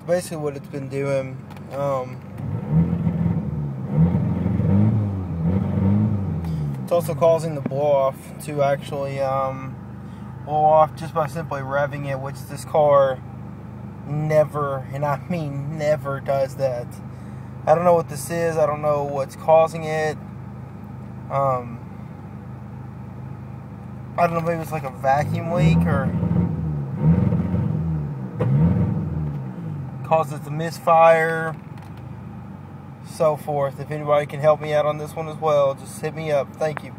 basically what it's been doing. It's also causing the blow off to actually blow off just by simply revving it, which this car never, and I mean never, does that. I don't know what this is. I don't know what's causing it. I don't know, maybe it's like a vacuum leak or causes the misfire, so forth. If anybody can help me out on this one as well, just hit me up. Thank you.